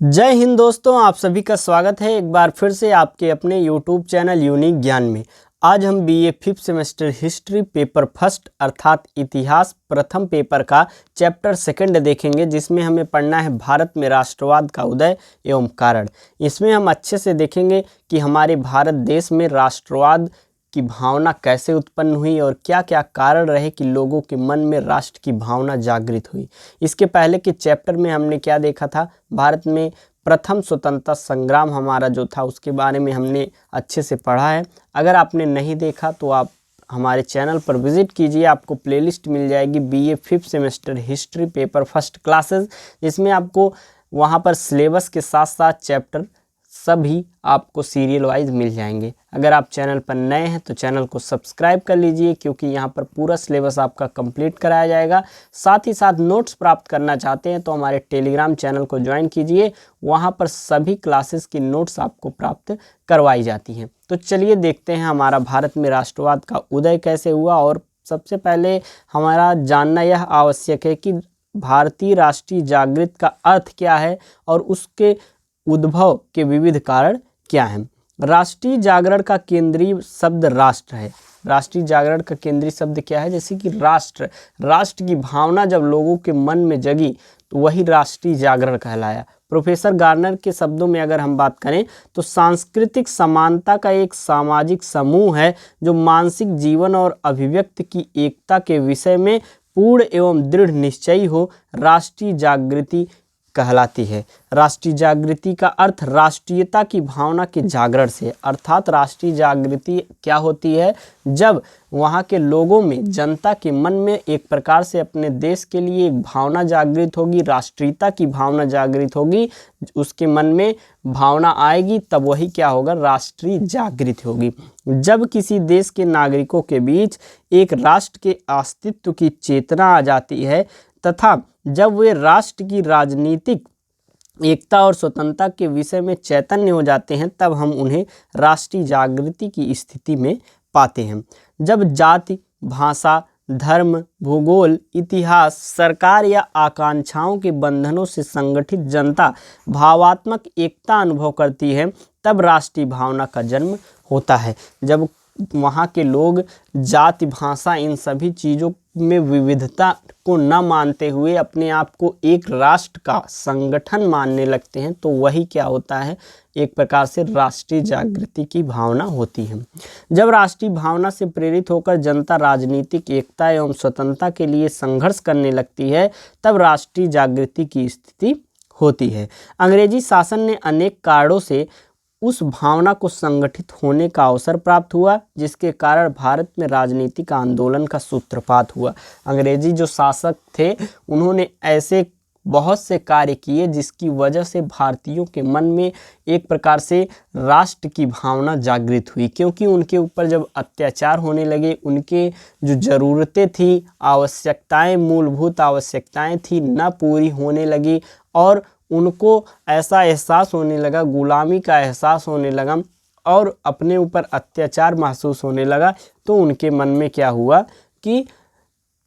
जय हिंद दोस्तों, आप सभी का स्वागत है एक बार फिर से आपके अपने YouTube चैनल यूनिक ज्ञान में। आज हम BA 5th semester history paper first अर्थात इतिहास प्रथम पेपर का चैप्टर सेकंड देखेंगे, जिसमें हमें पढ़ना है भारत में राष्ट्रवाद का उदय एवं कारण। इसमें हम अच्छे से देखेंगे कि हमारे भारत देश में राष्ट्रवाद की भावना कैसे उत्पन्न हुई और क्या क्या कारण रहे कि लोगों के मन में राष्ट्र की भावना जागृत हुई। इसके पहले के चैप्टर में हमने क्या देखा था, भारत में प्रथम स्वतंत्रता संग्राम हमारा जो था उसके बारे में हमने अच्छे से पढ़ा है। अगर आपने नहीं देखा तो आप हमारे चैनल पर विजिट कीजिए, आपको प्लेलिस्ट मिल जाएगी BA 5th semester history paper first classes, जिसमें आपको वहाँ पर सिलेबस के साथ साथ चैप्टर सभी आपको सीरियल वाइज मिल जाएंगे। अगर आप चैनल पर नए हैं तो चैनल को सब्सक्राइब कर लीजिए, क्योंकि यहाँ पर पूरा सिलेबस आपका कंप्लीट कराया जाएगा। साथ ही साथ नोट्स प्राप्त करना चाहते हैं तो हमारे टेलीग्राम चैनल को ज्वाइन कीजिए, वहाँ पर सभी क्लासेस की नोट्स आपको प्राप्त करवाई जाती हैं। तो चलिए देखते हैं हमारा भारत में राष्ट्रवाद का उदय कैसे हुआ। और सबसे पहले हमारा जानना यह आवश्यक है कि भारतीय राष्ट्रीय जागृति का अर्थ क्या है और उसके उद्भव के विविध कारण क्या हैं। राष्ट्रीय जागरण का केंद्रीय शब्द राष्ट्र है। राष्ट्रीय जागरण का केंद्रीय शब्द क्या है? जैसे कि राष्ट्र की भावना जब लोगों के मन में जगी तो वही राष्ट्रीय जागरण कहलाया। प्रोफेसर गार्नर के शब्दों में अगर हम बात करें तो सांस्कृतिक समानता का एक सामाजिक समूह है जो मानसिक जीवन और अभिव्यक्ति की एकता के विषय में पूर्ण एवं दृढ़ निश्चयी हो, राष्ट्रीय जागृति कहलाती है। राष्ट्रीय जागृति का अर्थ राष्ट्रीयता की भावना के जागरण से, अर्थात राष्ट्रीय जागृति क्या होती है? जब वहाँ के लोगों में, जनता के मन में एक प्रकार से अपने देश के लिए एक भावना जागृत होगी, राष्ट्रीयता की भावना जागृत होगी, उसके मन में भावना आएगी, तब वही क्या होगा? राष्ट्रीय जागृति होगी। जब किसी देश के नागरिकों के बीच एक राष्ट्र के अस्तित्व की चेतना आ जाती है तथा जब वे राष्ट्र की राजनीतिक एकता और स्वतंत्रता के विषय में चैतन्य हो जाते हैं, तब हम उन्हें राष्ट्रीय जागृति की स्थिति में पाते हैं। जब जाति, भाषा, धर्म, भूगोल, इतिहास, सरकार या आकांक्षाओं के बंधनों से संगठित जनता भावात्मक एकता अनुभव करती है, तब राष्ट्रीय भावना का जन्म होता है। जब वहाँ के लोग जाति, भाषा, इन सभी चीज़ों में विविधता को न मानते हुए अपने आप को एक राष्ट्र का संगठन मानने लगते हैं, तो वही क्या होता है? एक प्रकार से राष्ट्रीय जागृति की भावना होती है। जब राष्ट्रीय भावना से प्रेरित होकर जनता राजनीतिक एकता एवं स्वतंत्रता के लिए संघर्ष करने लगती है, तब राष्ट्रीय जागृति की स्थिति होती है। अंग्रेजी शासन ने अनेक कारणों से उस भावना को संगठित होने का अवसर प्राप्त हुआ, जिसके कारण भारत में राजनीतिक आंदोलन का सूत्रपात हुआ। अंग्रेजी जो शासक थे उन्होंने ऐसे बहुत से कार्य किए जिसकी वजह से भारतीयों के मन में एक प्रकार से राष्ट्र की भावना जागृत हुई, क्योंकि उनके ऊपर जब अत्याचार होने लगे, उनके जो ज़रूरतें थी, आवश्यकताएं, मूलभूत आवश्यकताएं थी, न पूरी होने लगी और उनको ऐसा एहसास होने लगा, गुलामी का एहसास होने लगा और अपने ऊपर अत्याचार महसूस होने लगा, तो उनके मन में क्या हुआ कि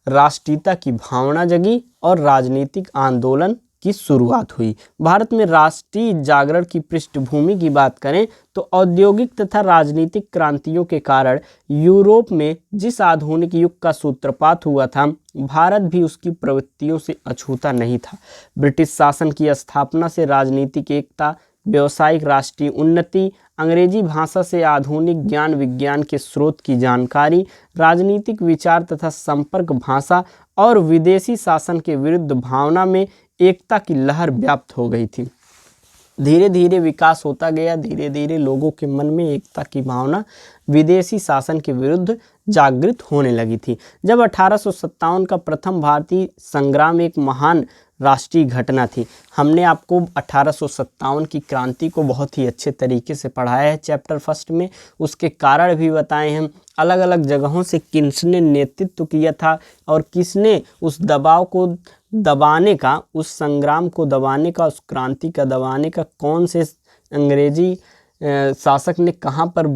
राष्ट्रीयता की भावना जगी और राजनीतिक आंदोलन की शुरुआत हुई। भारत में राष्ट्रीय जागरण की पृष्ठभूमि की बात करें तो औद्योगिक तथा राजनीतिक क्रांतियों के कारण यूरोप में जिस आधुनिक युग का सूत्रपात हुआ था, भारत भी उसकी प्रवृत्तियों से अछूता नहीं था। ब्रिटिश शासन की स्थापना से राजनीतिक एकता, व्यावसायिक राष्ट्रीय उन्नति, अंग्रेजी भाषा से आधुनिक ज्ञान विज्ञान के स्रोत की जानकारी, राजनीतिक विचार तथा संपर्क भाषा और विदेशी शासन के विरुद्ध भावना में एकता की लहर व्याप्त हो गई थी। धीरे धीरे विकास होता गया, धीरे धीरे लोगों के मन में एकता की भावना विदेशी शासन के विरुद्ध जागृत होने लगी थी। जब 1857 का प्रथम भारतीय संग्राम एक महान राष्ट्रीय घटना थी। हमने आपको 1857 की क्रांति को बहुत ही अच्छे तरीके से पढ़ाया है चैप्टर फर्स्ट में, उसके कारण भी बताए हैं, अलग अलग जगहों से किसने नेतृत्व किया था और किसने उस दबाव को दबाने का, उस संग्राम को दबाने का, उस क्रांति का दबाने का, कौन से अंग्रेजी शासक ने कहाँ पर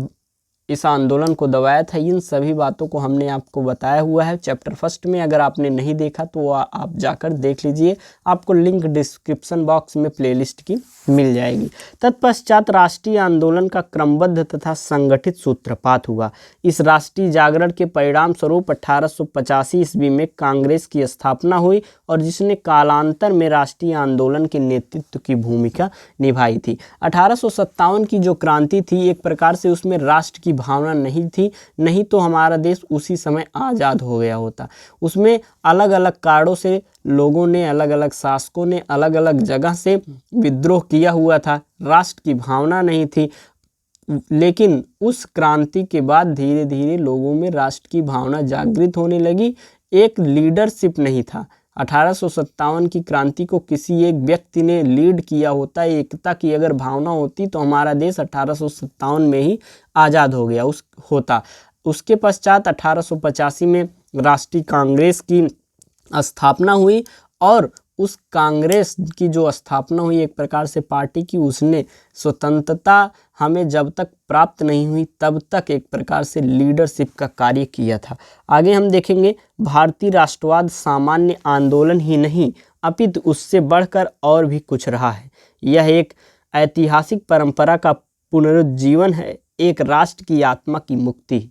इस आंदोलन को दबाया था, इन सभी बातों को हमने आपको बताया हुआ है चैप्टर फर्स्ट में। अगर आपने नहीं देखा तो आप जाकर देख लीजिए, आपको लिंक डिस्क्रिप्शन बॉक्स में प्लेलिस्ट की मिल जाएगी। तत्पश्चात राष्ट्रीय आंदोलन का क्रमबद्ध तथा संगठित सूत्रपात हुआ। इस राष्ट्रीय जागरण के परिणाम स्वरूप 1885 ईस्वी में कांग्रेस की स्थापना हुई और जिसने कालांतर में राष्ट्रीय आंदोलन के नेतृत्व की भूमिका निभाई थी। 1857 की जो क्रांति थी, एक प्रकार से उसमें राष्ट्र की भावना नहीं थी, नहीं तो हमारा देश उसी समय आज़ाद हो गया होता। उसमें अलग अलग कारणों से लोगों ने, अलग अलग शासकों ने अलग अलग जगह से विद्रोह किया हुआ था, राष्ट्र की भावना नहीं थी। लेकिन उस क्रांति के बाद धीरे धीरे लोगों में राष्ट्र की भावना जागृत होने लगी। एक लीडरशिप नहीं था। 1857 की क्रांति को किसी एक व्यक्ति ने लीड किया होता, एकता की अगर भावना होती तो हमारा देश 1857 में ही आज़ाद हो गया होता। उसके पश्चात 1885 में राष्ट्रीय कांग्रेस की स्थापना हुई और उस कांग्रेस की जो स्थापना हुई, एक प्रकार से पार्टी की, उसने स्वतंत्रता हमें जब तक प्राप्त नहीं हुई तब तक एक प्रकार से लीडरशिप का कार्य किया था। आगे हम देखेंगे, भारतीय राष्ट्रवाद सामान्य आंदोलन ही नहीं अपितु उससे बढ़कर और भी कुछ रहा है। यह एक ऐतिहासिक परंपरा का पुनरुज्जीवन है, एक राष्ट्र की आत्मा की मुक्ति।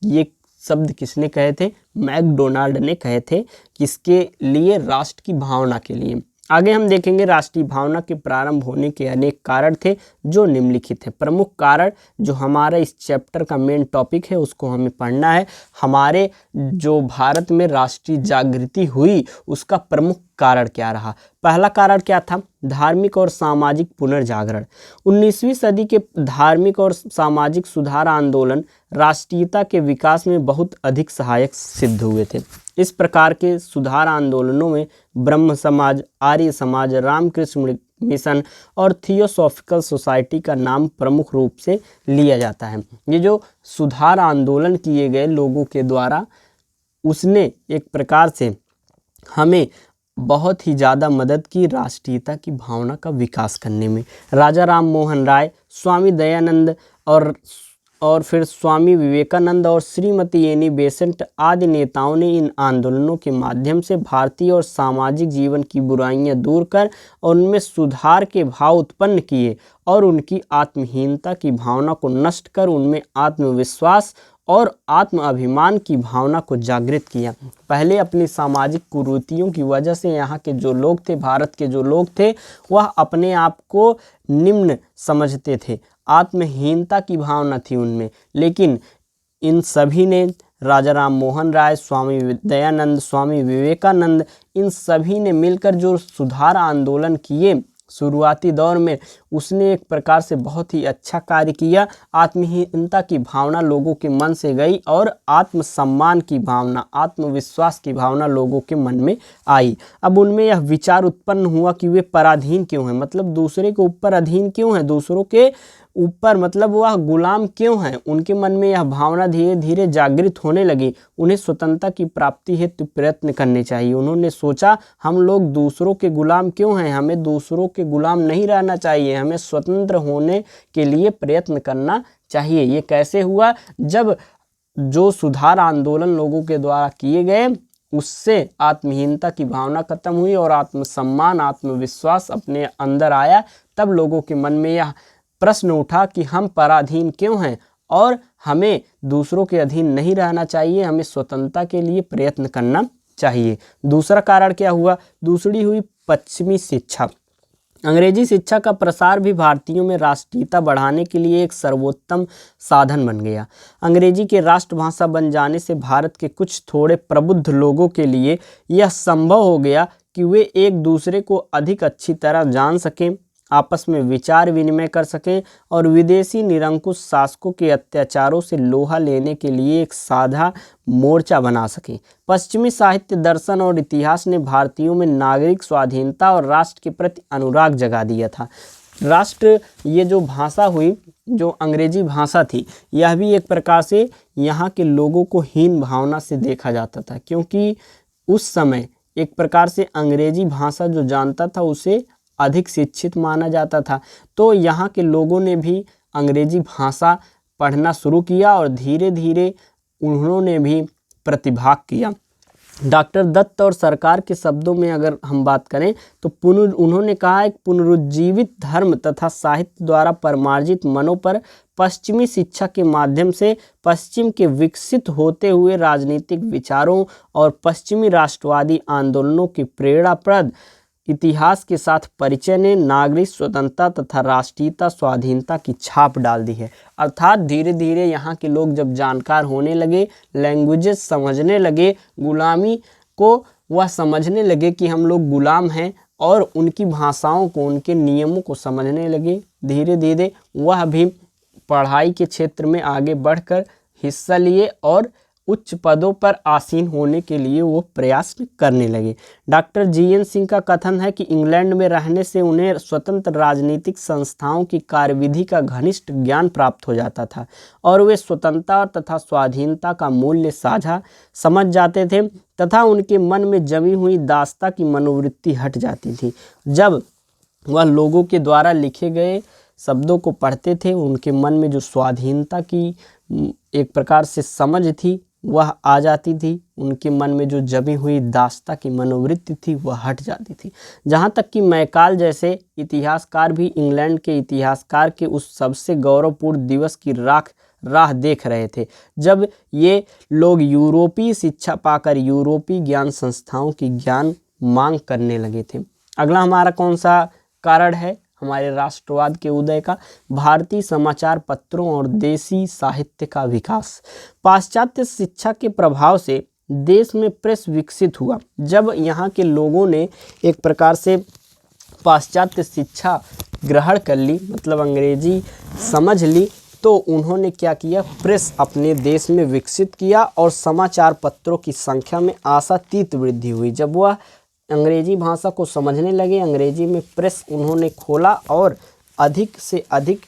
ये शब्द किसने कहे थे? मैकडोनाल्ड ने कहे थे। किसके लिए? राष्ट्र की भावना के लिए। आगे हम देखेंगे, राष्ट्रीय भावना के प्रारंभ होने के अनेक कारण थे जो निम्नलिखित हैं। प्रमुख कारण जो हमारा इस चैप्टर का मेन टॉपिक है उसको हमें पढ़ना है। हमारे जो भारत में राष्ट्रीय जागृति हुई उसका प्रमुख कारण क्या रहा? पहला कारण क्या था? धार्मिक और सामाजिक पुनर्जागरण। 19वीं सदी के धार्मिक और सामाजिक सुधार आंदोलन राष्ट्रीयता के विकास में बहुत अधिक सहायक सिद्ध हुए थे। इस प्रकार के सुधार आंदोलनों में ब्रह्म समाज, आर्य समाज, रामकृष्ण मिशन और थियोसॉफिकल सोसाइटी का नाम प्रमुख रूप से लिया जाता है। ये जो सुधार आंदोलन किए गए लोगों के द्वारा, उसने एक प्रकार से हमें बहुत ही ज़्यादा मदद की राष्ट्रीयता की भावना का विकास करने में। राजा राम मोहन राय, स्वामी दयानंद और फिर स्वामी विवेकानंद और श्रीमती एनी बेसेंट आदि नेताओं ने इन आंदोलनों के माध्यम से भारतीय और सामाजिक जीवन की बुराइयां दूर कर और उनमें सुधार के भाव उत्पन्न किए और उनकी आत्महीनता की भावना को नष्ट कर उनमें आत्मविश्वास और आत्म अभिमान की भावना को जागृत किया। पहले अपनी सामाजिक कुरीतियों की वजह से यहाँ के जो लोग थे, भारत के जो लोग थे, वह अपने आप को निम्न समझते थे, आत्महीनता की भावना थी उनमें। लेकिन इन सभी ने, राजा राम मोहन राय, स्वामी दयानंद, स्वामी विवेकानंद, इन सभी ने मिलकर जो सुधार आंदोलन किए शुरुआती दौर में, उसने एक प्रकार से बहुत ही अच्छा कार्य किया। आत्महीनता की भावना लोगों के मन से गई और आत्मसम्मान की भावना, आत्मविश्वास की भावना लोगों के मन में आई। अब उनमें यह विचार उत्पन्न हुआ कि वे पराधीन क्यों हैं, मतलब दूसरे के ऊपर अधीन क्यों हैं, दूसरों के ऊपर मतलब वह गुलाम क्यों हैं। उनके मन में यह भावना धीरे धीरे जागृत होने लगी। उन्हें स्वतंत्रता की प्राप्ति हेतु प्रयत्न करने चाहिए। उन्होंने सोचा, हम लोग दूसरों के गुलाम क्यों हैं, हमें दूसरों के गुलाम नहीं रहना चाहिए, हमें स्वतंत्र होने के लिए प्रयत्न करना चाहिए। ये कैसे हुआ? जब जो सुधार आंदोलन लोगों के द्वारा किए गए, उससे आत्महीनता की भावना खत्म हुई और आत्मसम्मान, आत्मविश्वास अपने अंदर आया। तब लोगों के मन में यह प्रश्न उठा कि हम पराधीन क्यों हैं और हमें दूसरों के अधीन नहीं रहना चाहिए, हमें स्वतंत्रता के लिए प्रयत्न करना चाहिए। दूसरा कारण क्या हुआ? दूसरी हुई पश्चिमी शिक्षा। अंग्रेजी शिक्षा का प्रसार भी भारतीयों में राष्ट्रीयता बढ़ाने के लिए एक सर्वोत्तम साधन बन गया। अंग्रेजी के राष्ट्रभाषा बन जाने से भारत के कुछ थोड़े प्रबुद्ध लोगों के लिए यह संभव हो गया कि वे एक दूसरे को अधिक अच्छी तरह जान सकें, आपस में विचार विनिमय कर सकें और विदेशी निरंकुश शासकों के अत्याचारों से लोहा लेने के लिए एक साझा मोर्चा बना सकें। पश्चिमी साहित्य, दर्शन और इतिहास ने भारतीयों में नागरिक स्वाधीनता और राष्ट्र के प्रति अनुराग जगा दिया था। राष्ट्र, ये जो भाषा हुई, जो अंग्रेजी भाषा थी, यह भी एक प्रकार से यहाँ के लोगों को हीन भावना से देखा जाता था, क्योंकि उस समय एक प्रकार से अंग्रेजी भाषा जो जानता था उसे अधिक शिक्षित माना जाता था। तो यहाँ के लोगों ने भी अंग्रेजी भाषा पढ़ना शुरू किया और धीरे धीरे उन्होंने भी प्रतिभाग किया। डॉक्टर दत्त और सरकार के शब्दों में अगर हम बात करें तो उन्होंने कहा है पुनरुज्जीवित धर्म तथा साहित्य द्वारा परमार्जित मनों पर पश्चिमी शिक्षा के माध्यम से पश्चिम के विकसित होते हुए राजनीतिक विचारों और पश्चिमी राष्ट्रवादी आंदोलनों की प्रेरणाप्रद इतिहास के साथ परिचय ने नागरिक स्वतंत्रता तथा राष्ट्रीयता स्वाधीनता की छाप डाल दी है। अर्थात धीरे धीरे यहाँ के लोग जब जानकार होने लगे, लैंग्वेजेस समझने लगे, गुलामी को वह समझने लगे कि हम लोग गुलाम हैं और उनकी भाषाओं को, उनके नियमों को समझने लगे, धीरे धीरे वह भी पढ़ाई के क्षेत्र में आगे बढ़कर हिस्सा लिए और उच्च पदों पर आसीन होने के लिए वो प्रयास करने लगे। डॉक्टर जीएन सिंह का कथन है कि इंग्लैंड में रहने से उन्हें स्वतंत्र राजनीतिक संस्थाओं की कार्यविधि का घनिष्ठ ज्ञान प्राप्त हो जाता था और वे स्वतंत्रता तथा स्वाधीनता का मूल्य साझा समझ जाते थे तथा उनके मन में जमी हुई दास्ता की मनोवृत्ति हट जाती थी। जब वह लोगों के द्वारा लिखे गए शब्दों को पढ़ते थे, उनके मन में जो स्वाधीनता की एक प्रकार से समझ थी वह आ जाती थी, उनके मन में जो जमी हुई दास्ता की मनोवृत्ति थी वह हट जाती थी। जहाँ तक कि मैकाल जैसे इतिहासकार भी इंग्लैंड के इतिहासकार के उस सबसे गौरवपूर्ण दिवस की राह देख रहे थे जब ये लोग यूरोपीय शिक्षा पाकर यूरोपीय ज्ञान संस्थाओं की ज्ञान मांग करने लगे थे। अगला हमारा कौन सा कारण है हमारे राष्ट्रवाद के उदय का? भारतीय समाचार पत्रों और देसी साहित्य का विकास। पाश्चात्य शिक्षा के प्रभाव से देश में प्रेस विकसित हुआ। जब यहाँ के लोगों ने एक प्रकार से पाश्चात्य शिक्षा ग्रहण कर ली, मतलब अंग्रेजी समझ ली, तो उन्होंने क्या किया, प्रेस अपने देश में विकसित किया और समाचार पत्रों की संख्या में आशातीत वृद्धि हुई। जब वह अंग्रेजी भाषा को समझने लगे, अंग्रेजी में प्रेस उन्होंने खोला और अधिक से अधिक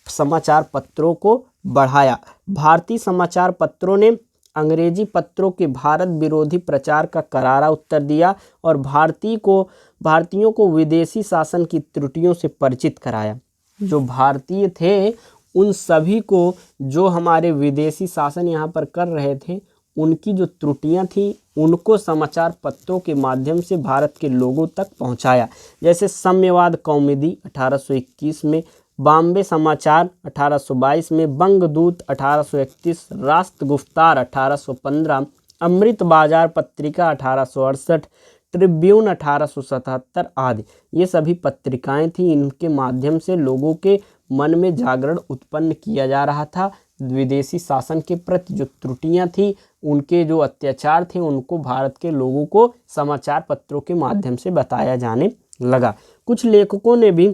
समाचार पत्रों को बढ़ाया। भारतीय समाचार पत्रों ने अंग्रेजी पत्रों के भारत विरोधी प्रचार का करारा उत्तर दिया और भारतीयों को विदेशी शासन की त्रुटियों से परिचित कराया। जो भारतीय थे उन सभी को जो हमारे विदेशी शासन यहाँ पर कर रहे थे उनकी जो त्रुटियां थी उनको समाचार पत्रों के माध्यम से भारत के लोगों तक पहुंचाया। जैसे साम्यवाद कौमुदी 1821 में, बॉम्बे समाचार 1822 में, बंगदूत 1831, राष्ट्रगुफ्तार 1815, अमृत बाजार पत्रिका 1868, ट्रिब्यून 1877 आदि ये सभी पत्रिकाएं थी। इनके माध्यम से लोगों के मन में जागरण उत्पन्न किया जा रहा था। विदेशी शासन के प्रति जो त्रुटियां थी, उनके जो अत्याचार थे, उनको भारत के लोगों को समाचार पत्रों के माध्यम से बताया जाने लगा। कुछ लेखकों ने भी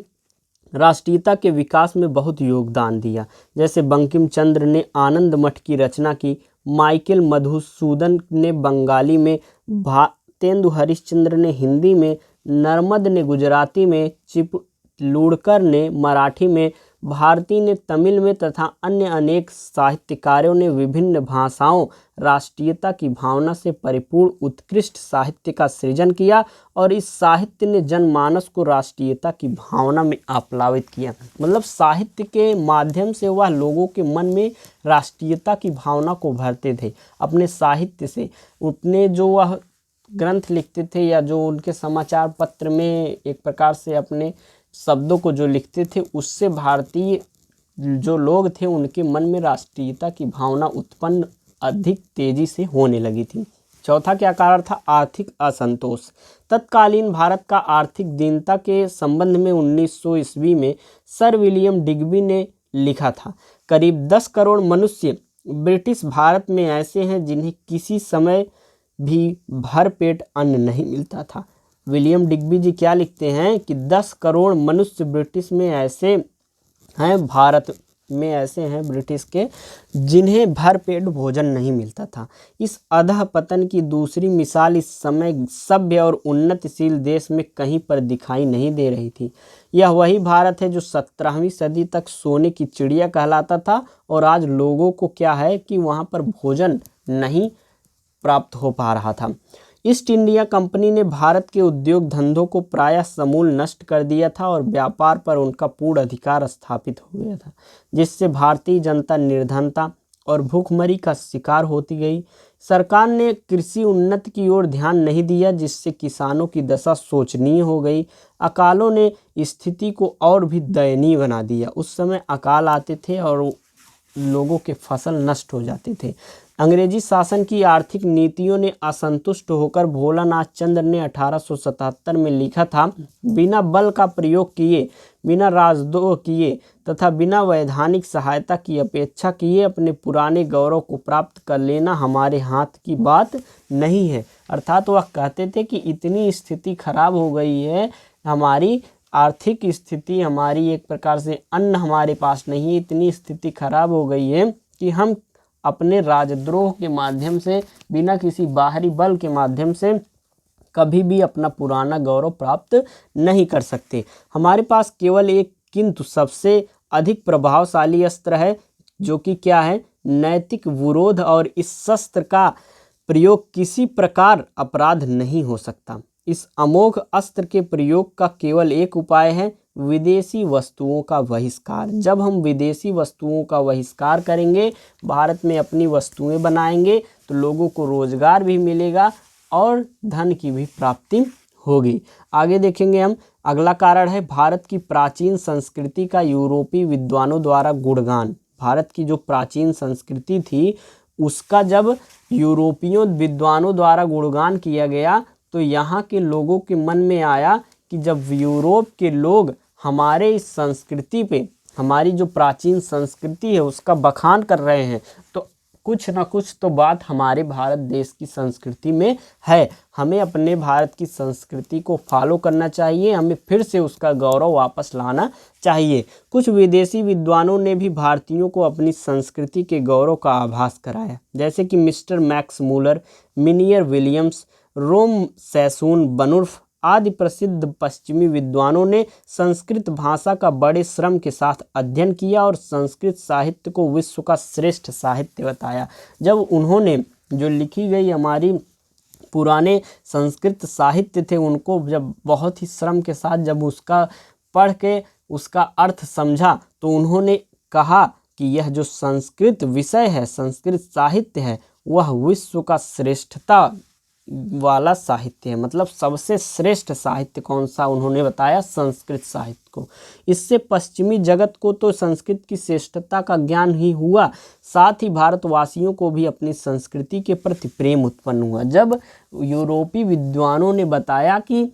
राष्ट्रीयता के विकास में बहुत योगदान दिया। जैसे बंकिम चंद्र ने आनंद मठ की रचना की, माइकल मधुसूदन ने बंगाली में, भारतेंदु हरिश्चंद्र ने हिंदी में, नर्मद ने गुजराती में, चिपलूणकर ने मराठी में, भारती ने तमिल में तथा अन्य अनेक साहित्यकारों ने विभिन्न भाषाओं राष्ट्रीयता की भावना से परिपूर्ण उत्कृष्ट साहित्य का सृजन किया और इस साहित्य ने जनमानस को राष्ट्रीयता की भावना में आप्लावित किया। मतलब साहित्य के माध्यम से वह लोगों के मन में राष्ट्रीयता की भावना को भरते थे। अपने साहित्य से अपने जो वह ग्रंथ लिखते थे या जो उनके समाचार पत्र में एक प्रकार से अपने शब्दों को जो लिखते थे, उससे भारतीय जो लोग थे उनके मन में राष्ट्रीयता की भावना उत्पन्न अधिक तेजी से होने लगी थी। चौथा क्या कारण था? आर्थिक असंतोष। तत्कालीन भारत का आर्थिक दीनता के संबंध में 1900 ईस्वी में सर विलियम डिग्बी ने लिखा था, करीब 10 करोड़ मनुष्य ब्रिटिश भारत में ऐसे हैं जिन्हें किसी समय भी भरपेट अन्न नहीं मिलता था। विलियम डिग्बी जी क्या लिखते हैं कि 10 करोड़ मनुष्य ब्रिटिश में ऐसे हैं, भारत में ऐसे हैं ब्रिटिश के, जिन्हें भरपेट भोजन नहीं मिलता था। इस अधः पतन की दूसरी मिसाल इस समय सभ्य और उन्नतिशील देश में कहीं पर दिखाई नहीं दे रही थी। यह वही भारत है जो 17वीं सदी तक सोने की चिड़िया कहलाता था और आज लोगों को क्या है कि वहाँ पर भोजन नहीं प्राप्त हो पा रहा था। ईस्ट इंडिया कंपनी ने भारत के उद्योग धंधों को प्रायः समूल नष्ट कर दिया था और व्यापार पर उनका पूर्ण अधिकार स्थापित हो गया था, जिससे भारतीय जनता निर्धनता और भूखमरी का शिकार होती गई। सरकार ने कृषि उन्नति की ओर ध्यान नहीं दिया, जिससे किसानों की दशा शोचनीय हो गई। अकालों ने स्थिति को और भी दयनीय बना दिया। उस समय अकाल आते थे और लोगों के फसल नष्ट हो जाते थे। अंग्रेजी शासन की आर्थिक नीतियों ने असंतुष्ट होकर भोलानाथ चंद्र ने 1877 में लिखा था, बिना बल का प्रयोग किए, बिना राजद्रोह किए तथा बिना वैधानिक सहायता की अपेक्षा किए अपने पुराने गौरव को प्राप्त कर लेना हमारे हाथ की बात नहीं है। अर्थात वह कहते थे कि इतनी स्थिति खराब हो गई है, हमारी आर्थिक स्थिति, हमारी एक प्रकार से अन्न हमारे पास नहीं है, इतनी स्थिति खराब हो गई है कि हम अपने राजद्रोह के माध्यम से, बिना किसी बाहरी बल के माध्यम से कभी भी अपना पुराना गौरव प्राप्त नहीं कर सकते। हमारे पास केवल एक किंतु सबसे अधिक प्रभावशाली अस्त्र है, जो कि क्या है? नैतिक विरोध, और इस शस्त्र का प्रयोग किसी प्रकार अपराध नहीं हो सकता। इस अमोघ अस्त्र के प्रयोग का केवल एक उपाय है, विदेशी वस्तुओं का बहिष्कार। जब हम विदेशी वस्तुओं का बहिष्कार करेंगे, भारत में अपनी वस्तुएं बनाएंगे, तो लोगों को रोजगार भी मिलेगा और धन की भी प्राप्ति होगी। आगे देखेंगे हम। अगला कारण है भारत की प्राचीन संस्कृति का यूरोपीय विद्वानों द्वारा गुणगान। भारत की जो प्राचीन संस्कृति थी, उसका जब यूरोपियों विद्वानों द्वारा गुणगान किया गया, तो यहाँ के लोगों के मन में आया कि जब यूरोप के लोग हमारे इस संस्कृति पे, हमारी जो प्राचीन संस्कृति है उसका बखान कर रहे हैं, तो कुछ ना कुछ तो बात हमारे भारत देश की संस्कृति में है। हमें अपने भारत की संस्कृति को फॉलो करना चाहिए, हमें फिर से उसका गौरव वापस लाना चाहिए। कुछ विदेशी विद्वानों ने भी भारतीयों को अपनी संस्कृति के गौरव का आभास कराया, जैसे कि मिस्टर मैक्स मूलर, मिनियर विलियम्स, रोम सैसून बनुर्फ आदि प्रसिद्ध पश्चिमी विद्वानों ने संस्कृत भाषा का बड़े श्रम के साथ अध्ययन किया और संस्कृत साहित्य को विश्व का श्रेष्ठ साहित्य बताया। जब उन्होंने जो लिखी गई हमारी पुराने संस्कृत साहित्य थे, उनको जब बहुत ही श्रम के साथ जब उसका पढ़ के उसका अर्थ समझा, तो उन्होंने कहा कि यह जो संस्कृत विषय है, संस्कृत साहित्य है, वह विश्व का श्रेष्ठता वाला साहित्य है। मतलब सबसे श्रेष्ठ साहित्य कौन सा, उन्होंने बताया संस्कृत साहित्य को। इससे पश्चिमी जगत को तो संस्कृत की श्रेष्ठता का ज्ञान ही हुआ, साथ ही भारतवासियों को भी अपनी संस्कृति के प्रति प्रेम उत्पन्न हुआ। जब यूरोपीय विद्वानों ने बताया कि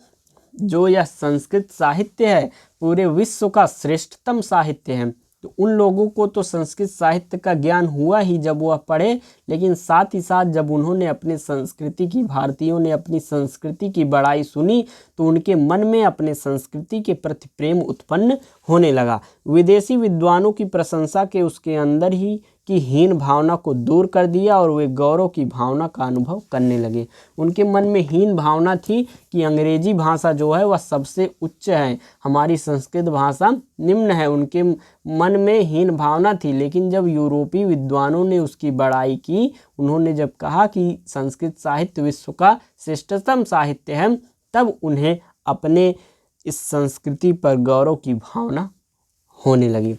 जो यह संस्कृत साहित्य है पूरे विश्व का श्रेष्ठतम साहित्य है, तो उन लोगों को तो संस्कृत साहित्य का ज्ञान हुआ ही जब वह पढ़े, लेकिन साथ ही साथ जब उन्होंने अपनी संस्कृति की, भारतीयों ने अपनी संस्कृति की बड़ाई सुनी, तो उनके मन में अपने संस्कृति के प्रति प्रेम उत्पन्न होने लगा। विदेशी विद्वानों की प्रशंसा के उसके अंदर ही की हीन भावना को दूर कर दिया और वे गौरव की भावना का अनुभव करने लगे। उनके मन में हीन भावना थी कि अंग्रेजी भाषा जो है वह सबसे उच्च है, हमारी संस्कृत भाषा निम्न है, उनके मन में हीन भावना थी। लेकिन जब यूरोपीय विद्वानों ने उसकी बड़ाई की, उन्होंने जब कहा कि संस्कृत साहित्य विश्व का श्रेष्ठतम साहित्य है, तब उन्हें अपने इस संस्कृति पर गौरव की भावना होने लगी।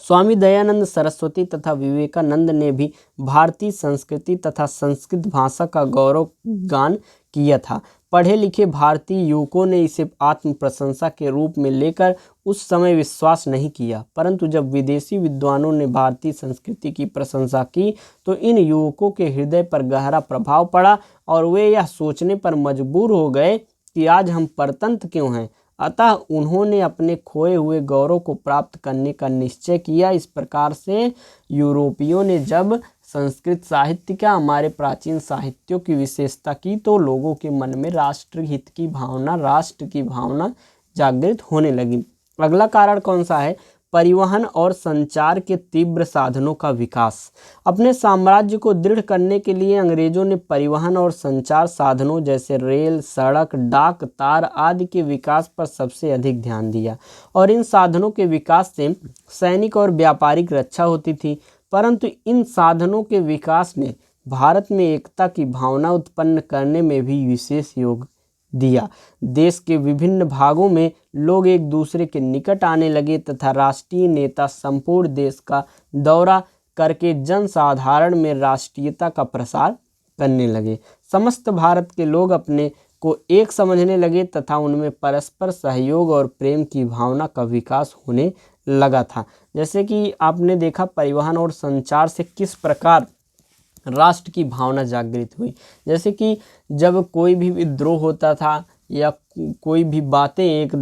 स्वामी दयानंद सरस्वती तथा विवेकानंद ने भी भारतीय संस्कृति तथा संस्कृत भाषा का गौरव गान किया था। पढ़े लिखे भारतीय युवकों ने इसे आत्म प्रशंसा के रूप में लेकर उस समय विश्वास नहीं किया, परंतु जब विदेशी विद्वानों ने भारतीय संस्कृति की प्रशंसा की, तो इन युवकों के हृदय पर गहरा प्रभाव पड़ा और वे यह सोचने पर मजबूर हो गए कि आज हम परतंत्र क्यों हैं। अतः उन्होंने अपने खोए हुए गौरव को प्राप्त करने का निश्चय किया। इस प्रकार से यूरोपियों ने जब संस्कृत साहित्य का, हमारे प्राचीन साहित्यों की विशेषता की, तो लोगों के मन में राष्ट्रहित की भावना, राष्ट्र की भावना जागृत होने लगी। अगला कारण कौन सा है? परिवहन और संचार के तीव्र साधनों का विकास। अपने साम्राज्य को दृढ़ करने के लिए अंग्रेजों ने परिवहन और संचार साधनों जैसे रेल, सड़क, डाक, तार आदि के विकास पर सबसे अधिक ध्यान दिया और इन साधनों के विकास से सैनिक और व्यापारिक रक्षा होती थी। परंतु इन साधनों के विकास ने भारत में एकता की भावना उत्पन्न करने में भी विशेष योग दिया। देश के विभिन्न भागों में लोग एक दूसरे के निकट आने लगे तथा राष्ट्रीय नेता संपूर्ण देश का दौरा करके जनसाधारण में राष्ट्रीयता का प्रसार करने लगे। समस्त भारत के लोग अपने को एक समझने लगे तथा उनमें परस्पर सहयोग और प्रेम की भावना का विकास होने लगा था। जैसे कि आपने देखा परिवहन और संचार से किस प्रकार राष्ट्र की भावना जागृत हुई। जैसे कि जब कोई भी विद्रोह होता था या कोई भी बातें एक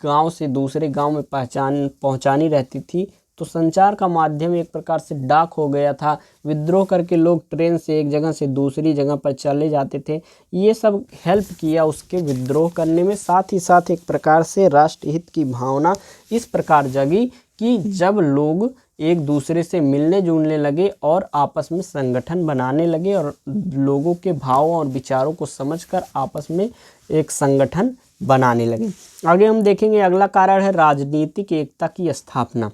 गांव से दूसरे गांव में पहुंचानी रहती थी तो संचार का माध्यम एक प्रकार से डाक हो गया था। विद्रोह करके लोग ट्रेन से एक जगह से दूसरी जगह पर चले जाते थे। ये सब हेल्प किया उसके विद्रोह करने में। साथ ही साथ एक प्रकार से राष्ट्रहित की भावना इस प्रकार जगी कि जब लोग एक दूसरे से मिलने जुलने लगे और आपस में संगठन बनाने लगे और लोगों के भावों और विचारों को समझकर आपस में एक संगठन बनाने लगे। आगे हम देखेंगे अगला कारण है राजनीतिक एकता की स्थापना।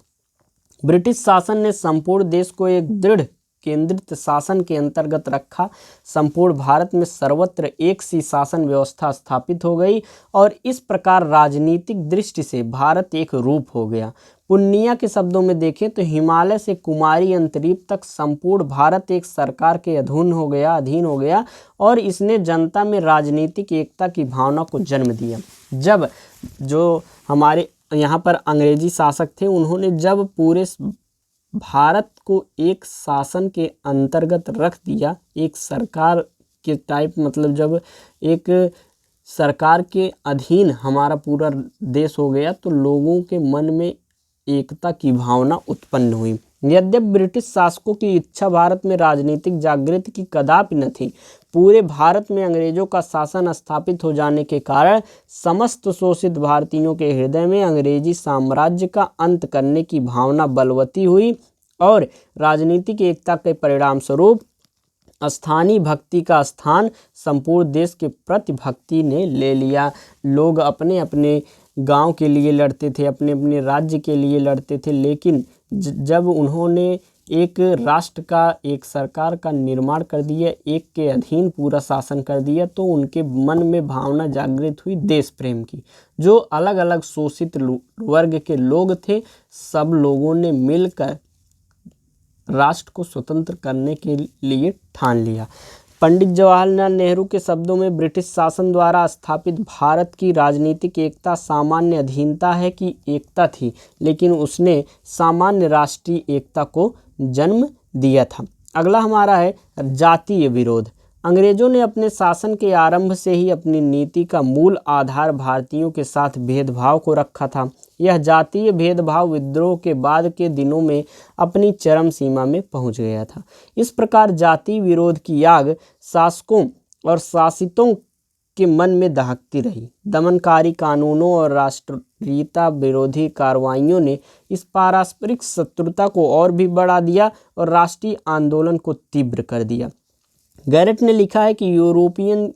ब्रिटिश शासन ने संपूर्ण देश को एक दृढ़ केंद्रित शासन के अंतर्गत रखा। संपूर्ण भारत में सर्वत्र एक सी शासन व्यवस्था स्थापित हो गई और इस प्रकार राजनीतिक दृष्टि से भारत एक रूप हो गया। पुन्निया के शब्दों में देखें तो हिमालय से कुमारी अंतरीप तक संपूर्ण भारत एक सरकार के अधीन हो गया और इसने जनता में राजनीतिक एकता की भावना को जन्म दिया। जब जो हमारे यहाँ पर अंग्रेजी शासक थे उन्होंने जब पूरे भारत को एक शासन के अंतर्गत रख दिया, एक सरकार के टाइप, मतलब जब एक सरकार के अधीन हमारा पूरा देश हो गया तो लोगों के मन में एकता की भावना उत्पन्न हुई। यद्यपि ब्रिटिश शासकों की इच्छा भारत में राजनीतिक जागृति की कदापि न थी, पूरे भारत में अंग्रेजों का शासन स्थापित हो जाने के कारण समस्त शोषित भारतीयों के हृदय में अंग्रेजी साम्राज्य का अंत करने की भावना बलवती हुई और राजनीतिक एकता के परिणाम स्वरूप स्थानीय भक्ति का स्थान संपूर्ण देश के प्रति भक्ति ने ले लिया। लोग अपने अपने गांव के लिए लड़ते थे, अपने अपने राज्य के लिए लड़ते थे, लेकिन जब उन्होंने एक राष्ट्र का, एक सरकार का निर्माण कर दिया, एक के अधीन पूरा शासन कर दिया, तो उनके मन में भावना जागृत हुई देश प्रेम की। जो अलग अलग शोषित वर्ग के लोग थे, सब लोगों ने मिलकर राष्ट्र को स्वतंत्र करने के लिए ठान लिया। पंडित जवाहरलाल नेहरू के शब्दों में ब्रिटिश शासन द्वारा स्थापित भारत की राजनीतिक एकता सामान्य अधीनता है कि एकता थी, लेकिन उसने सामान्य राष्ट्रीय एकता को जन्म दिया था। अगला हमारा है जातीय विरोध। अंग्रेजों ने अपने शासन के आरंभ से ही अपनी नीति का मूल आधार भारतीयों के साथ भेदभाव को रखा था। यह जातीय भेदभाव विद्रोह के बाद के दिनों में अपनी चरम सीमा में पहुंच गया था। इस प्रकार जातीय विरोध की आग शासकों और शासितों के मन में दहकती रही। दमनकारी कानूनों और राष्ट्रीयता विरोधी कार्रवाइयों ने इस पारस्परिक शत्रुता को और भी बढ़ा दिया और राष्ट्रीय आंदोलन को तीव्र कर दिया। गैरेट ने लिखा है कि यूरोपियन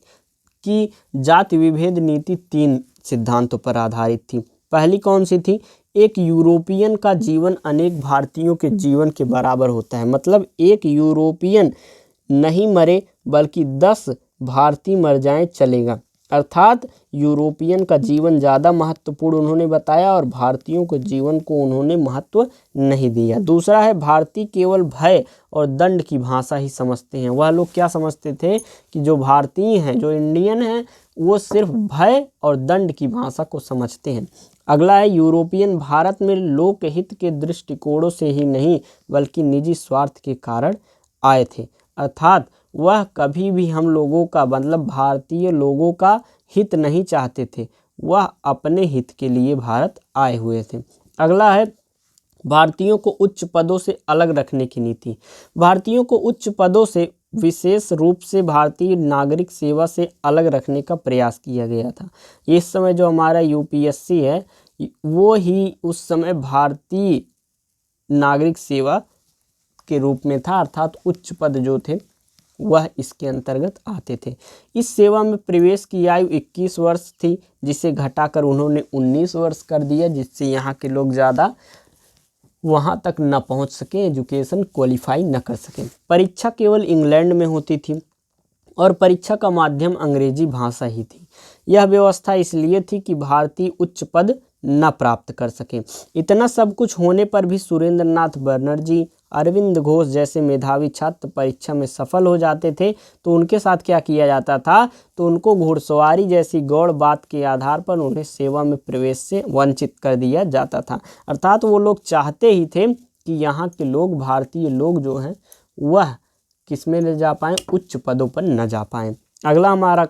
की जाति विभेद नीति 3 सिद्धांतों पर आधारित थी। पहली कौन सी थी? एक यूरोपियन का जीवन अनेक भारतीयों के जीवन के बराबर होता है। मतलब एक यूरोपियन नहीं मरे बल्कि 10 भारतीय मर जाएं चलेगा। अर्थात यूरोपियन का जीवन ज़्यादा महत्वपूर्ण उन्होंने बताया और भारतीयों के जीवन को उन्होंने महत्व नहीं दिया। दूसरा है भारतीय केवल भय और दंड की भाषा ही समझते हैं। वह लोग क्या समझते थे कि जो भारतीय हैं, जो इंडियन हैं, वो सिर्फ भय और दंड की भाषा को समझते हैं। अगला है यूरोपियन भारत में लोकहित के दृष्टिकोणों से ही नहीं बल्कि निजी स्वार्थ के कारण आए थे। अर्थात वह कभी भी हम लोगों का, मतलब भारतीय लोगों का हित नहीं चाहते थे, वह अपने हित के लिए भारत आए हुए थे। अगला है भारतीयों को उच्च पदों से अलग रखने की नीति। भारतीयों को उच्च पदों से विशेष रूप से भारतीय नागरिक सेवा से अलग रखने का प्रयास किया गया था। इस समय जो हमारा यूपीएससी है वो ही उस समय भारतीय नागरिक सेवा के रूप में था, अर्थात उच्च पद जो थे वह इसके अंतर्गत आते थे। इस सेवा में प्रवेश की आयु 21 वर्ष थी, जिसे घटाकर उन्होंने 19 वर्ष कर दिया, जिससे यहाँ के लोग ज़्यादा वहाँ तक न पहुँच सकें, एजुकेशन क्वालिफाई न कर सकें। परीक्षा केवल इंग्लैंड में होती थी और परीक्षा का माध्यम अंग्रेजी भाषा ही थी। यह व्यवस्था इसलिए थी कि भारतीय उच्च पद न प्राप्त कर सके। इतना सब कुछ होने पर भी सुरेंद्र नाथ बनर्जी, अरविंद घोष जैसे मेधावी छात्र परीक्षा में सफल हो जाते थे तो उनके साथ क्या किया जाता था, तो उनको घुड़सवारी जैसी गौड़ बात के आधार पर उन्हें सेवा में प्रवेश से वंचित कर दिया जाता था। अर्थात वो लोग चाहते ही थे कि यहाँ के लोग, भारतीय लोग जो हैं वह किसमें न जा पाएँ, उच्च पदों पर न जा पाएँ। अगला हमारा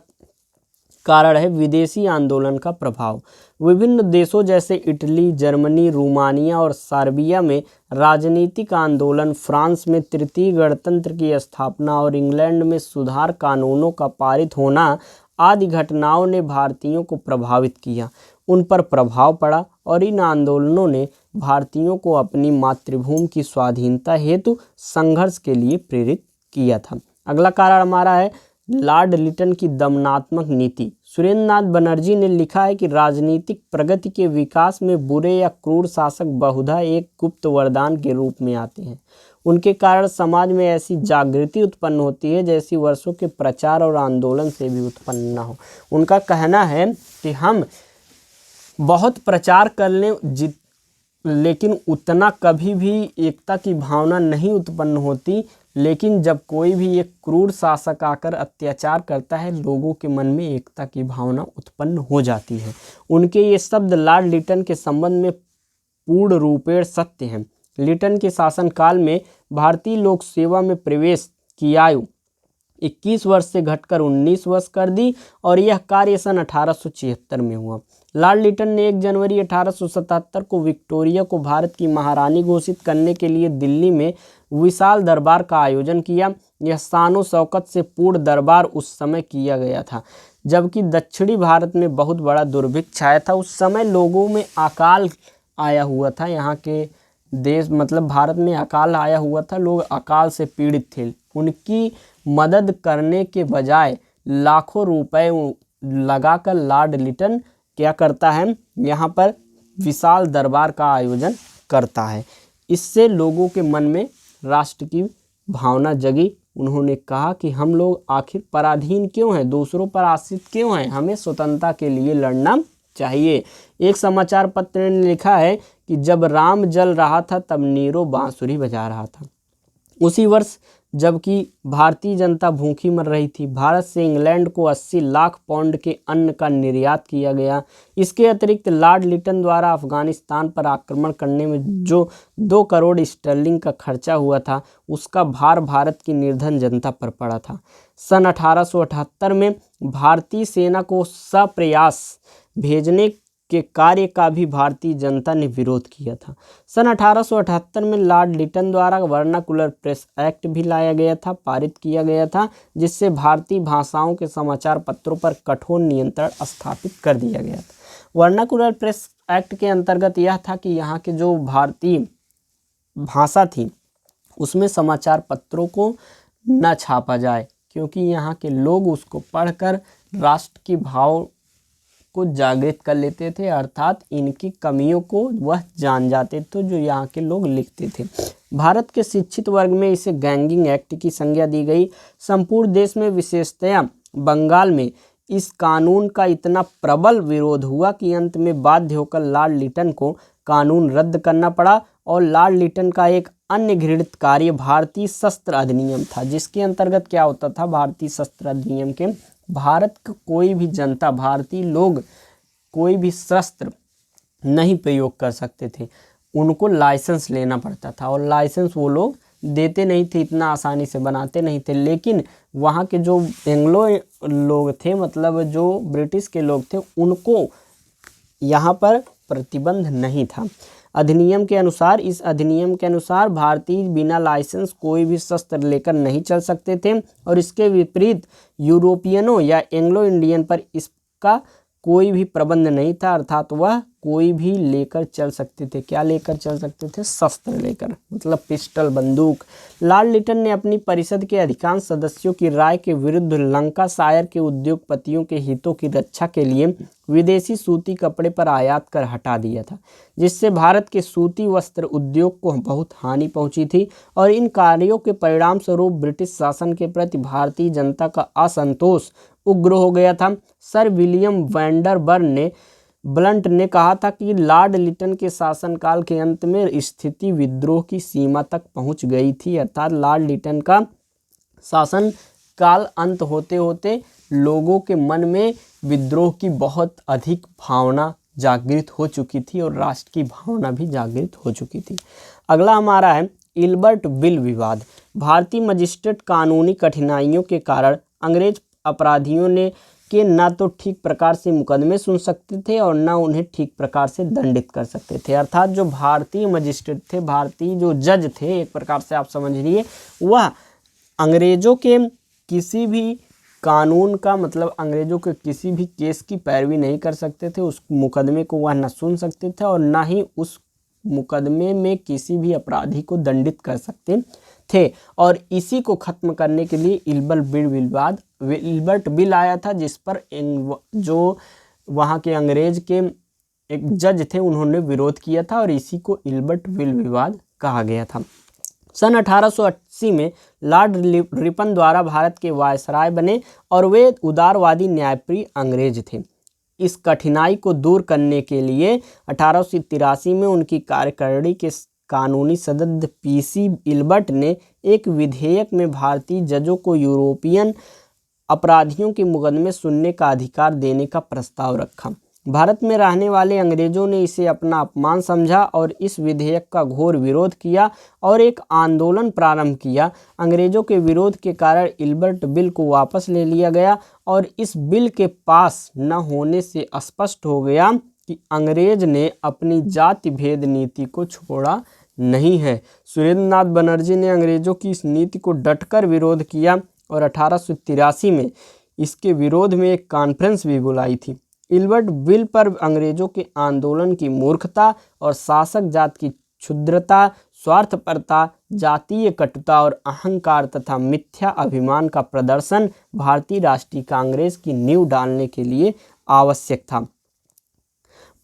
कारण है विदेशी आंदोलन का प्रभाव। विभिन्न देशों जैसे इटली, जर्मनी, रोमानिया और सर्बिया में राजनीतिक आंदोलन, फ्रांस में तृतीय गणतंत्र की स्थापना और इंग्लैंड में सुधार कानूनों का पारित होना आदि घटनाओं ने भारतीयों को प्रभावित किया, उन पर प्रभाव पड़ा और इन आंदोलनों ने भारतीयों को अपनी मातृभूमि की स्वाधीनता हेतु संघर्ष के लिए प्रेरित किया था। अगला कारण हमारा है लॉर्ड लिटन की दमनात्मक नीति। सुरेंद्र नाथ बनर्जी ने लिखा है कि राजनीतिक प्रगति के विकास में बुरे या क्रूर शासक बहुधा एक गुप्त वरदान के रूप में आते हैं। उनके कारण समाज में ऐसी जागृति उत्पन्न होती है जैसी वर्षों के प्रचार और आंदोलन से भी उत्पन्न न हो। उनका कहना है कि हम बहुत प्रचार कर लें लेकिन उतना कभी भी एकता की भावना नहीं उत्पन्न होती, लेकिन जब कोई भी एक क्रूर शासक आकर अत्याचार करता है लोगों के मन में एकता की भावना उत्पन्न हो जाती है। उनके ये शब्द लॉर्ड लिटन के संबंध में पूर्ण रूपेण सत्य हैं। लिटन के शासनकाल में भारतीय लोक सेवा में प्रवेश की आयु 21 वर्ष से घटकर 19 वर्ष कर दी और यह कार्य सन 1876 में हुआ। लॉर्ड लिटन ने 1 जनवरी 1877 को विक्टोरिया को भारत की महारानी घोषित करने के लिए दिल्ली में विशाल दरबार का आयोजन किया। यह शानो शौकत से पूर्ण दरबार उस समय किया गया था जबकि दक्षिणी भारत में बहुत बड़ा दुर्भिक्ष छाया था। उस समय लोगों में अकाल आया हुआ था, यहाँ के देश मतलब भारत में अकाल आया हुआ था, लोग अकाल से पीड़ित थे। उनकी मदद करने के बजाय लाखों रुपए लगाकर लॉर्ड लिटन क्या करता है, यहाँ पर विशाल दरबार का आयोजन करता है। इससे लोगों के मन में राष्ट्र की भावना जगी। उन्होंने कहा कि हम लोग आखिर पराधीन क्यों हैं, दूसरों पर आश्रित क्यों हैं, हमें स्वतंत्रता के लिए लड़ना चाहिए। एक समाचार पत्र ने लिखा है कि जब राम जल रहा था तब नीरो बांसुरी बजा रहा था। उसी वर्ष जबकि भारतीय जनता भूखी मर रही थी, भारत से इंग्लैंड को 80 लाख पाउंड के अन्न का निर्यात किया गया। इसके अतिरिक्त लॉर्ड लिटन द्वारा अफगानिस्तान पर आक्रमण करने में जो 2 करोड़ स्टर्लिंग का खर्चा हुआ था उसका भार भारत की निर्धन जनता पर पड़ा था। सन 1878 में भारतीय सेना को सप्रयास भेजने के कार्य का भी भारतीय जनता ने विरोध किया था। सन 1878 में लॉर्ड लिटन द्वारा वर्नाकुलर प्रेस एक्ट भी लाया गया था, पारित किया गया था, जिससे भारतीय भाषाओं के समाचार पत्रों पर कठोर नियंत्रण स्थापित कर दिया गया था। वर्नाकुलर प्रेस एक्ट के अंतर्गत यह था कि यहाँ के जो भारतीय भाषा थी उसमें समाचार पत्रों को न छापा जाए, क्योंकि यहाँ के लोग उसको पढ़कर राष्ट्र की भाव को जागृत कर लेते थे, अर्थात इनकी कमियों को वह जान जाते थे जो यहाँ के लोग लिखते थे। भारत के शिक्षित वर्ग में इसे गैंगिंग एक्ट की संज्ञा दी गई। संपूर्ण देश में विशेषतया बंगाल में इस कानून का इतना प्रबल विरोध हुआ कि अंत में बाध्य होकर लॉर्ड लिटन को कानून रद्द करना पड़ा। और लॉर्ड लिटन का एक अन्य घृणित कार्य भारतीय शस्त्र अधिनियम था, जिसके अंतर्गत क्या होता था, भारतीय शस्त्र अधिनियम के भारत का कोई भी जनता, भारतीय लोग कोई भी शस्त्र नहीं प्रयोग कर सकते थे, उनको लाइसेंस लेना पड़ता था और लाइसेंस वो लोग देते नहीं थे, इतना आसानी से बनाते नहीं थे। लेकिन वहाँ के जो एंग्लो लोग थे, मतलब जो ब्रिटिश के लोग थे, उनको यहाँ पर प्रतिबंध नहीं था। अधिनियम के अनुसार, इस अधिनियम के अनुसार भारतीय बिना लाइसेंस कोई भी शस्त्र लेकर नहीं चल सकते थे और इसके विपरीत यूरोपियनों या एंग्लो इंडियन पर इसका कोई भी प्रबंध नहीं था, अर्थात वह कोई भी लेकर चल सकते थे। क्या लेकर चल सकते थे? शस्त्र लेकर, मतलब पिस्टल, बंदूक। लॉर्ड लिटन ने अपनी परिषद के अधिकांश सदस्यों की राय के विरुद्ध लंकाशायर के उद्योगपतियों के हितों की रक्षा के लिए विदेशी सूती कपड़े पर आयात कर हटा दिया था, जिससे भारत के सूती वस्त्र उद्योग को बहुत हानि पहुंची थी। और इन कार्यों के परिणाम स्वरूप ब्रिटिश शासन के प्रति भारतीय जनता का असंतोष उग्र हो गया था। सर विलियम वैंडरबर्न ब्लंट ने कहा था कि लॉर्ड लिटन के शासनकाल के अंत में स्थिति विद्रोह की सीमा तक पहुंच गई थी, अर्थात लॉर्ड लिटन का शासन काल अंत होते होते लोगों के मन में विद्रोह की बहुत अधिक भावना जागृत हो चुकी थी और राष्ट्र की भावना भी जागृत हो चुकी थी। अगला हमारा है इल्बर्ट बिल विवाद। भारतीय मजिस्ट्रेट कानूनी कठिनाइयों के कारण अंग्रेज अपराधियों ने के ना तो ठीक प्रकार से मुकदमे सुन सकते थे और ना उन्हें ठीक प्रकार से दंडित कर सकते थे। अर्थात जो भारतीय मजिस्ट्रेट थे, भारतीय जो जज थे, एक प्रकार से आप समझ लीजिए, वह अंग्रेजों के किसी भी कानून का, मतलब अंग्रेजों के किसी भी केस की पैरवी नहीं कर सकते थे। उस मुकदमे को वह न सुन सकते थे और ना ही उस मुकदमे में किसी भी अपराधी को दंडित कर सकते थे। और इसी को खत्म करने के लिए इल्बर्ट बिल आया था, जिस पर जो वहाँ के अंग्रेज के एक जज थे उन्होंने विरोध किया था और इसी को इल्बर्ट बिल विवाद कहा गया था। सन 1880 में लॉर्ड रिपन द्वारा भारत के वायसराय बने और वे उदारवादी न्यायप्रिय अंग्रेज थे। इस कठिनाई को दूर करने के लिए 1883 में उनकी कार्यकारिणी के कानूनी सदस्य पीसी इल्बर्ट ने एक विधेयक में भारतीय जजों को यूरोपियन अपराधियों के मुकदमे सुनने का अधिकार देने का प्रस्ताव रखा। भारत में रहने वाले अंग्रेजों ने इसे अपना अपमान समझा और इस विधेयक का घोर विरोध किया और एक आंदोलन प्रारंभ किया। अंग्रेजों के विरोध के कारण इल्बर्ट बिल को वापस ले लिया गया और इस बिल के पास न होने से स्पष्ट हो गया कि अंग्रेज ने अपनी जाति भेद नीति को छोड़ा नहीं है। सुरेंद्रनाथ बनर्जी ने अंग्रेजों की इस नीति को डटकर विरोध किया और 1883 में इसके विरोध में एक कॉन्फ्रेंस भी बुलाई थी। इल्बर्ट बिल पर अंग्रेजों के आंदोलन की मूर्खता और शासक जात की क्षुद्रता, स्वार्थपरता, जातीय कटुता और अहंकार तथा मिथ्या अभिमान का प्रदर्शन भारतीय राष्ट्रीय कांग्रेस की नींव डालने के लिए आवश्यक था।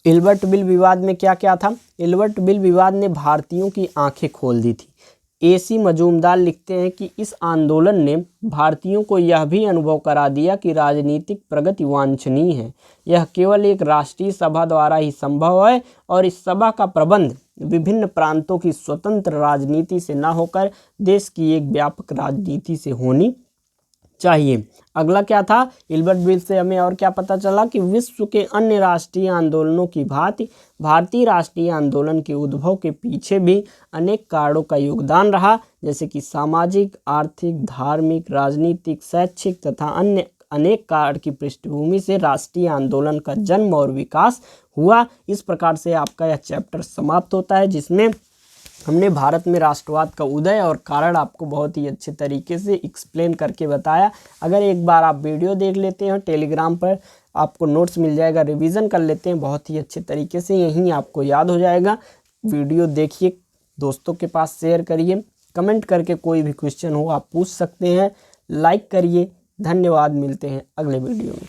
इल्बर्ट बिल विवाद में क्या क्या था? इल्बर्ट बिल विवाद ने भारतीयों की आंखें खोल दी थी। AC मजूमदार लिखते हैं कि इस आंदोलन ने भारतीयों को यह भी अनुभव करा दिया कि राजनीतिक प्रगति वांछनीय है। यह केवल एक राष्ट्रीय सभा द्वारा ही संभव है और इस सभा का प्रबंध विभिन्न प्रांतों की स्वतंत्र राजनीति से न होकर देश की एक व्यापक राजनीति से होनी चाहिए। अगला क्या था? इल्बर्ट बिल से हमें और क्या पता चला कि विश्व के अन्य राष्ट्रीय आंदोलनों की भांति भारतीय राष्ट्रीय आंदोलन के उद्भव के पीछे भी अनेक कारणों का योगदान रहा, जैसे कि सामाजिक, आर्थिक, धार्मिक, राजनीतिक, शैक्षिक तथा अन्य अनेक कारण की पृष्ठभूमि से राष्ट्रीय आंदोलन का जन्म और विकास हुआ। इस प्रकार से आपका यह चैप्टर समाप्त होता है, जिसमें हमने भारत में राष्ट्रवाद का उदय और कारण आपको बहुत ही अच्छे तरीके से एक्सप्लेन करके बताया। अगर एक बार आप वीडियो देख लेते हैं, टेलीग्राम पर आपको नोट्स मिल जाएगा, रिवीजन कर लेते हैं बहुत ही अच्छे तरीके से, यहीं आपको याद हो जाएगा। वीडियो देखिए, दोस्तों के पास शेयर करिए, कमेंट करके कोई भी क्वेश्चन हो आप पूछ सकते हैं, लाइक करिए। धन्यवाद, मिलते हैं अगले वीडियो में।